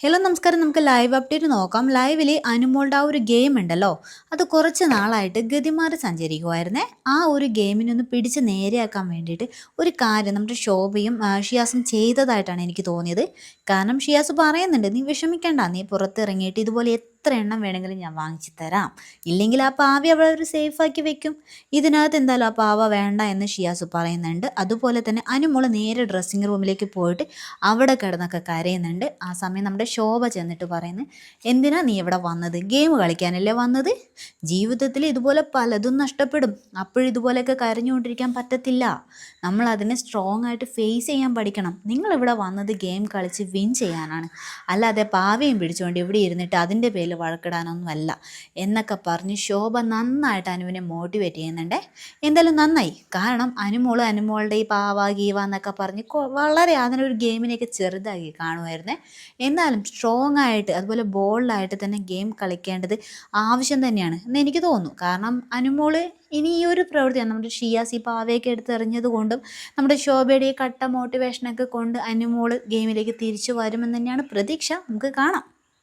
Hello നമസ്കാരം. നമുക്ക് live update നോക്കാം. ലൈവില് അനുമോളുടെ ആ ഒരു ഗെയിം ഉണ്ടല്ലോ, അത് കുറച്ച് നാളായിട്ട് ഗതിമാറി സഞ്ചരിക്കുമായിരുന്നേ. ആ ഒരു ഗെയിമിനൊന്ന് പിടിച്ച് നേരെയാക്കാൻ വേണ്ടിയിട്ട് ഒരു കാര്യം നമ്മുടെ ശോഭയും ഷിയാസും ചെയ്തതായിട്ടാണ് എനിക്ക് തോന്നിയത്. കാരണം ഷിയാസ് പറയുന്നുണ്ട്, നീ വിഷമിക്കണ്ട, നീ പുറത്തിറങ്ങിയിട്ട് ഇതുപോലെ എത്ര എണ്ണം വേണമെങ്കിലും ഞാൻ വാങ്ങിച്ചു തരാം, ഇല്ലെങ്കിൽ ആ പാവി അവളെ ഒരു സേഫാക്കി വെക്കും. ഇതിനകത്ത് എന്തായാലും ആ പാവ വേണ്ട എന്ന് ഷിയാസ് പറയുന്നുണ്ട്. അതുപോലെ തന്നെ അനുമോള് നേരെ ഡ്രസ്സിങ് റൂമിലേക്ക് പോയിട്ട് അവിടെ കിടന്നൊക്കെ കരയുന്നുണ്ട്. ആ സമയം നമ്മുടെ ശോഭ ചെന്നിട്ട് പറയുന്നു, എന്തിനാ നീ ഇവിടെ വന്നത്? ഗെയിം കളിക്കാനല്ലേ വന്നത്? ജീവിതത്തിൽ ഇതുപോലെ പലതും നഷ്ടപ്പെടും, അപ്പോഴിതുപോലെയൊക്കെ കരഞ്ഞുകൊണ്ടിരിക്കാൻ പറ്റത്തില്ല. നമ്മൾ അതിനെ സ്ട്രോങ് ആയിട്ട് ഫേസ് ചെയ്യാൻ പഠിക്കണം. നിങ്ങളിവിടെ വന്നത് ഗെയിം കളിച്ച് വിൻ ചെയ്യാനാണ്, അല്ലാതെ പാവയും പിടിച്ചുകൊണ്ട് ഇവിടെ ഇരുന്നിട്ട് അതിൻ്റെ പേരിൽ വഴക്കിടാനൊന്നും അല്ല എന്നൊക്കെ പറഞ്ഞ് ശോഭ നന്നായിട്ട് അനുവിനെ മോട്ടിവേറ്റ് ചെയ്യുന്നുണ്ട്. എന്തായാലും നന്നായി. കാരണം അനുമോളുടെ ഈ പാവ ഗീവ എന്നൊക്കെ പറഞ്ഞ് വളരെ അതിനൊരു ഗെയിമിനെയൊക്കെ ചെറുതാക്കി കാണുമായിരുന്നേ. എന്നാലും സ്ട്രോങ് ആയിട്ട് അതുപോലെ ബോൾഡായിട്ട് തന്നെ ഗെയിം കളിക്കേണ്ടത് ആവശ്യം തന്നെയാണ് എന്ന് എനിക്ക് തോന്നുന്നു. കാരണം അനുമോള് ഇനി ഈ ഒരു പ്രവൃത്തിയാണ് നമ്മുടെ ഷിയാസ് ഈ പാവയൊക്കെ എടുത്തെറിഞ്ഞത് കൊണ്ടും നമ്മുടെ ശോഭയുടെ ഈ കട്ട മോട്ടിവേഷനൊക്കെ കൊണ്ട് അനുമോള് ഗെയിമിലേക്ക് തിരിച്ചു വരുമെന്ന് തന്നെയാണ് പ്രതീക്ഷ. നമുക്ക് കാണാം.